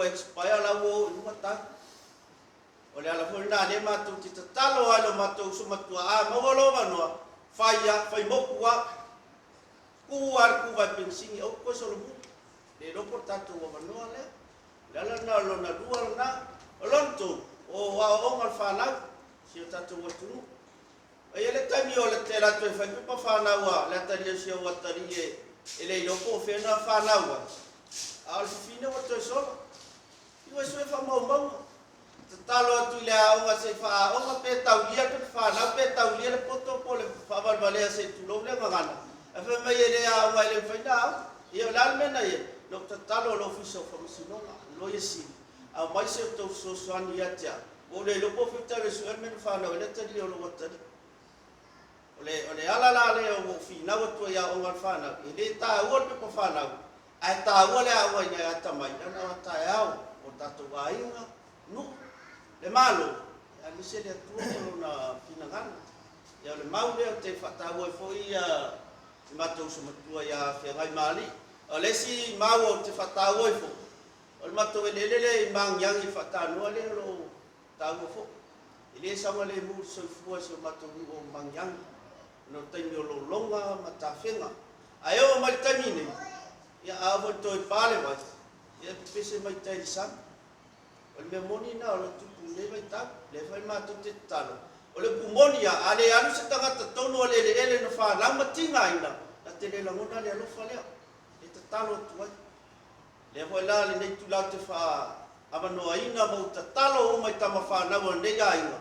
expire la wo mata ole ala fo na le matu ti talo alo matu sumatua a mawalo mano fai mokua kuar ku vai pensingi o ko solo mu le lo portato wa mano le la na lo na dual na lonto o wa o mal fala si o tato wa tu ai le tani o le tera to fai pa fala wa la tani si o watari e le lo ko fe na fala wa al fine wa to so io so fa mau talo tu le au nga se fa o nga pe taulia pe fa na pe taulia le poto po le fa val vale se tu lo le ngana e fa mai le au nga le fa na io la me na ye lo talo lo fiso fa musino lo yesi a mai se to so so an ya tia o le lo po fita le su men fa na le tali o lo wata ole ala la le o fi na o to ya o nga fa na le ta o pe po fa na ai ta o le au nga ta mai na ta ya o ta to ai nga no le malo ali se le tuo na pinangan ya le mau le te fata wo foi ya matou so matua ya Feagaimaalii o le si mau te fata wo fo o matou le mang yang i fata no le lo ta wo fo ile sa le mu so fu so matou o mang yang no te mi lo longa mata fenga ayo mai tamine ya avo to pale vai ya pese mai tai sam o le moni na o le vai ta le fai matu te talo o le pumoni ale anu se tanga tonu le no fa la matinga ina la tele la mona le lo fa le te talo tu le foi la le nei tu la te fa ava no aina mo te talo o mai tama fa na o ne ga ina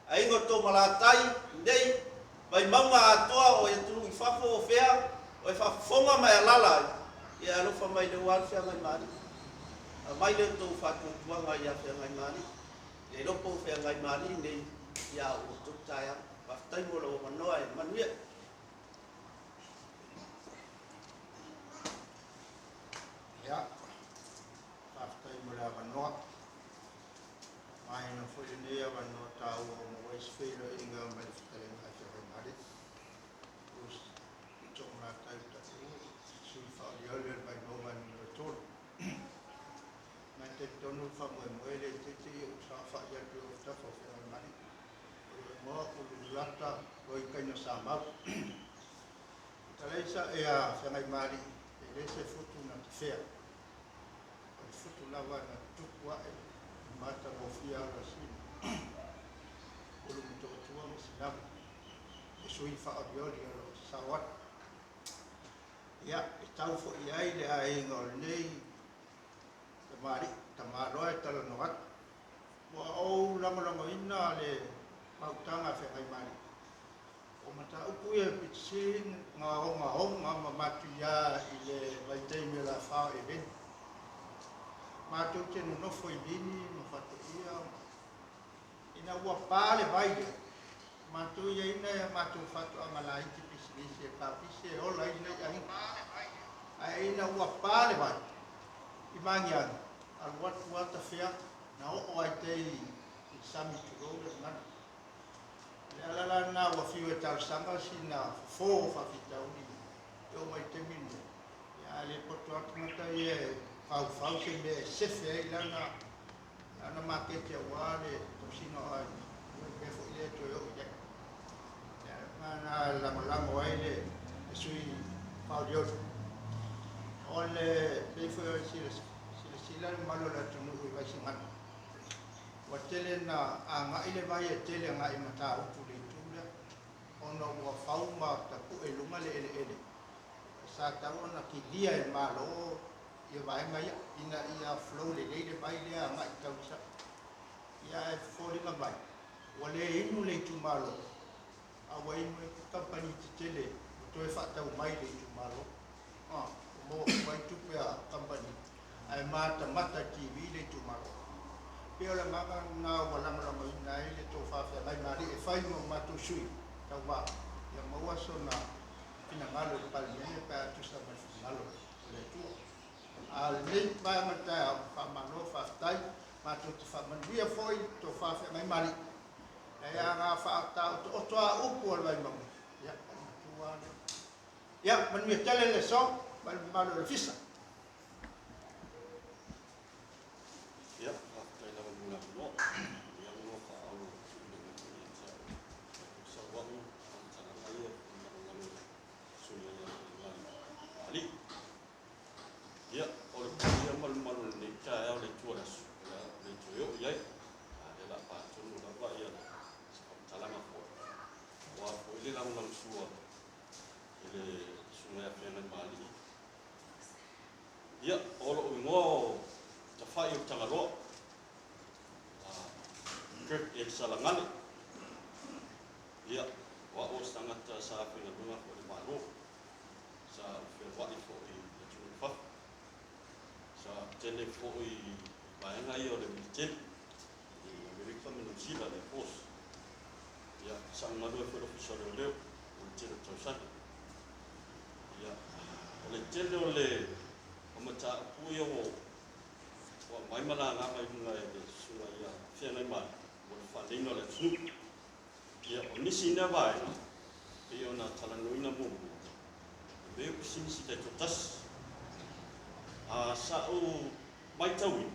ai ngo Toomalatai nei Vaimauga atoa o e tulu i fafo o fea o e fafonga mai lala ia lo fa mai le wal Feagaimaalii mai le to fa tuanga ia Feagaimaalii le lopo Feagaimaalii nei ia o tutaya pa tai mo lo manoa e manuia ya pa tai mo la manoa mai no foi nei a manoa tau o mo wais feilo inga mai tele mai Feagaimaalii us Toomalatai ta sui fa ia le mai no man to te tonu fa mo le te o sa fa ya tu ta fa Feagaimaalii mo o lata o i kaino sa ma talaisa e a Feagaimaalii e le se futu na te fea o futu lava na tukua e mata mo fia la si o lu to tua mo si lava e sui fa o dioli o sa wa ya e tau fo i ai le ai ngol nei mari tamaroa talo no wat wa o lama ina le pautanga Feagaimaalii o mata upu e pitsin nga matu ya ile vai tei la fa e ben matu te no foi bini no fatu ia ina wa pale vai matu ia ina matu fatu amalai ti pisisi pa pisi o la ina ai ina wa pale vai imangian al wat fea na o ai tei sami tulo na la na wa fiu tal sanga sina fo fa fitauni yo mai temin ya le poto atmata ye fau se me se fe la na makete wale to sino ai me fo ile to yo ya na la ai le sui fau dio ole pe fo sila malo la tunu vai singan watele na anga ile vai tele nga imata upule tula ono wa fauma ta ku elunga le sa ta ona ki dia e malo ye vai mai ina ia flow le vai le anga tausa ia fori nga vai wale inu le tu malo awai mo company tele to e fa ta mai le tu malo mo vai tu pe company ai mata TV le tu malo pelo la manga na wala mo ina ile to fa Feagaimaalii e fai mo matu sui Tauva ya maua so na pinangalo pal ne pa tu sa malo le tu al ne pa mata fa malo fa tai matu fa mandia foi to fa Feagaimaalii ya nga fa ta to a upu al mo ya tu ya man mi tele le so malo le fisa whai o tangaroa. Kirk e salangane. Ia, wa o tangata sa whenga runga o le maro. Sa whewai fo i le tūni wha. Sa tele fo i vaenga i o le militeri. I Amerika New Zealand e force. Ia, sa ngaro e whero leo o le tele tausani. Ia, o le tele o le o mata pui o maimala ngā mai runga e le sunga ia Feagaimaalii. Whalinga le tunu. Ia o nisi ina vaenga. E o na talanoina mumu. Me o sinisi te totas. A sa o mai taui.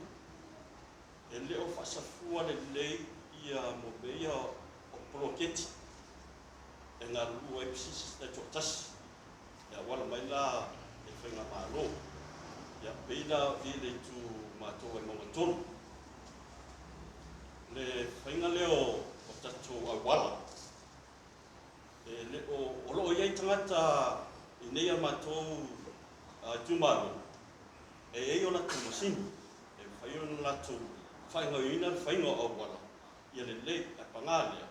E leo whasafua le lei ia mo beia o proketi. E ngā lua e sinisi te totas. Ia wala mai la e whenga mālo. Ia beila i le tu mātou e monga tonu. Le whainga leo o tatou awala. E le o loo iei tangata i nei a mātou tūmaro. E ei o latu masini. E whai o latu whainga ina whainga o awala. Ia le le a pangalea.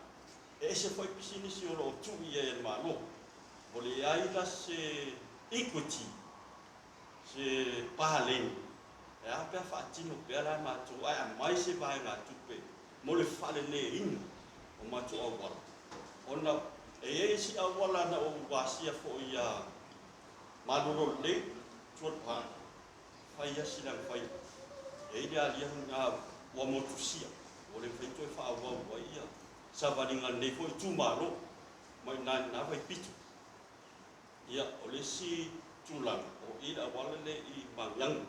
E se whai pisini si o loo tu i e mālo. O le aila se equity. Se pahaleni. E apea whaatino pea la mātou. Ai a mai se vai ngā tupe. Mo le whale le ina o mātou awala. Ona e si awala na o wasia fo ia maloro le tuatpa. Whai asi lang whai. E le alia ngā wamotusia. O le whaito e wha awau ia. Sa varinga nei fo i tūmaro. Mai nā whai pitu. Ia o le si tūlanga. O ira awala le i mangyanga.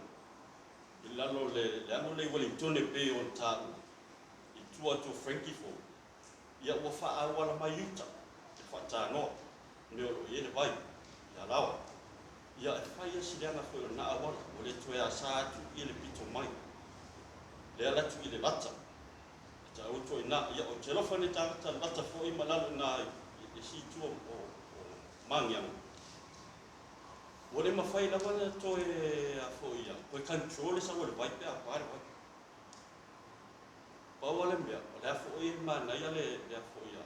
I lalo le ano le Wellington e pe o tāu. Tua to Frankie fo. Ia ua wha awala mai yuta. E wha tānoa. Neo i ere vai. Ia lawa. Ia e whai asi leanga whai o na awala. O le tue a sa atu i le pito mai. Le alatu i le lata. E ta auto i na. Ia o te lofa ne tāngata lata fo i malalu na i si tua o mangiang. O le mawhai lawa na to e a fo ia. Koe control e sa o le vai pe a pare vai. Paua le mea, o le afo i mana ia le afo ia,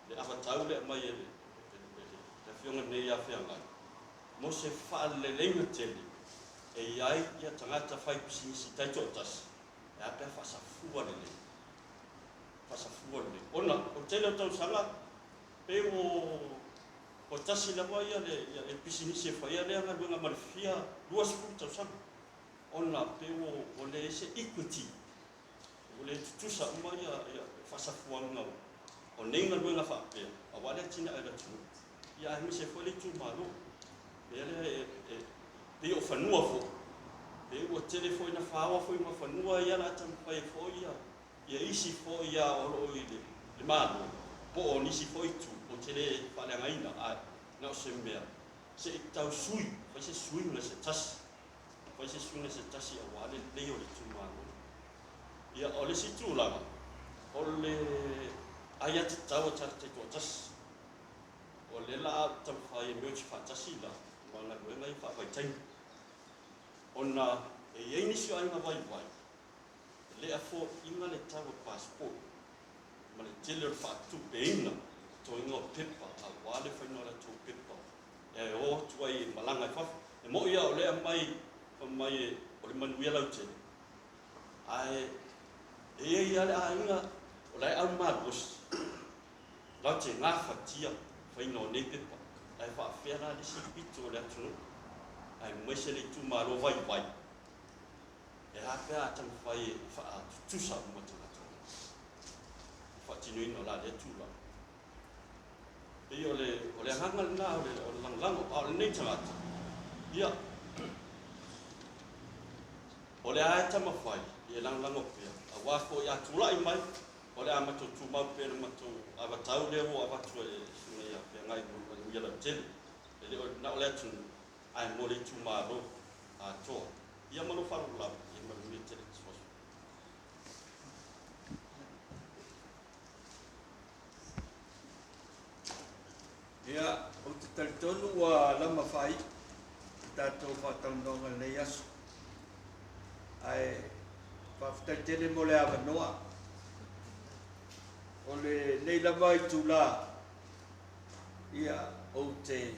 le awhatau le mai e le whionga nei a whiangai. Mo se wha le leina tele, e iai ia tangata whai pisinisi taitotas, e apea whasafua le le. Whasafua le le. Ona, o tele o tau sanga, pe o tasi lawa ia le pisinisi e whaia lea ngā luenga marifia, 2 tau sanga. Ona, pe o le ese equity. O le tutusa uma ia whasafuanga o nenga luenga whapea. A wale tina e la tū. Ia ahimi se whale tū mālo. Ia le pe o whanua fo. Pe o tele fo ina whawa fo ima whanua ia la tamu pai fo ia. Ia isi fo ia o lo i le mālo. Po o nisi fo i tū. O tele whale ngaina. Na o se mea. Se i tau sui. Whai se sui na se tasi. Whai se sui na se tasi a wale leo le tū mālo. Ia o le si tūlanga, o le aia te tau te tuatas. O le la tau whai e meo te whaatasi la, wana luenga i whaawai taimi. O na e iei nisi o ainga vai vai, le a fo inga le tau o passport, ma le tele o whaatu peina, to inga o pepa, a wale whainga la tō pepa. E o tuai e malanga i whafu. E mo ia o lea mai o le manuia lau tele. Ai, e ia le ainga o lai au marus. Lau te ngā whatia whaina o nei pepa. Ai whaafea le si pito o le atunu. Ai maise le tū maro vai vai. E hapea atang whai e tutusa umatanga tōna. Whaatinuina o la le tūla. Pei o le hanga nā o le langlango, o le nei tangata. Ia. O le aetama whai, i e langlango pia. A wako i atula i mai, o le amato tūmau pēna mato awatau leo o awatua e sunga ia pia ngai mo ia lau tele. E leo na o le atunu, ai mo le tūmaro a toa. Ia mano wharu lau, i manu mea tele tiswasu. Ia, o te taritonu wa lama whai, tātou whataunonga nei asu. Ai, whaftaitene mo le awanoa. O le leila mai tula ia o te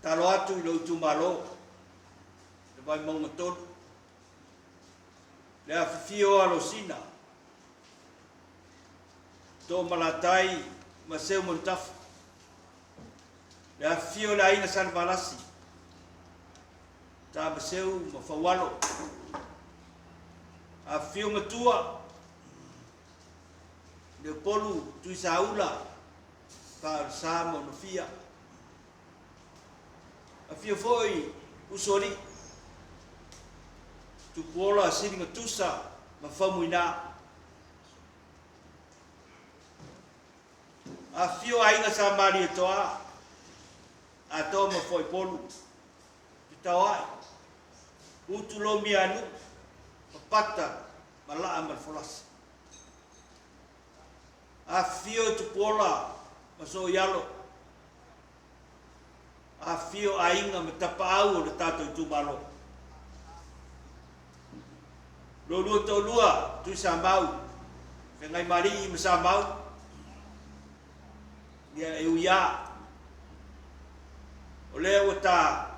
talo atu I lau tumalo le Vaimauga tonu le afifio alosina Toomalatai ma seu montafu le afifio le aina salvalasi ta maseu ma faualo afifio matua le polu tuisaula pa sa monofia afio foi usori tu pola siringa tusa ma famuina afio ainga sa mari toa ato ma foi polu tawai utulo mianu pata mala amal folas afio tu pola maso yalo afio ainga metapau de tato tu malo lolu to lua tu samau Feagaimaalii masamau ya euya ole wata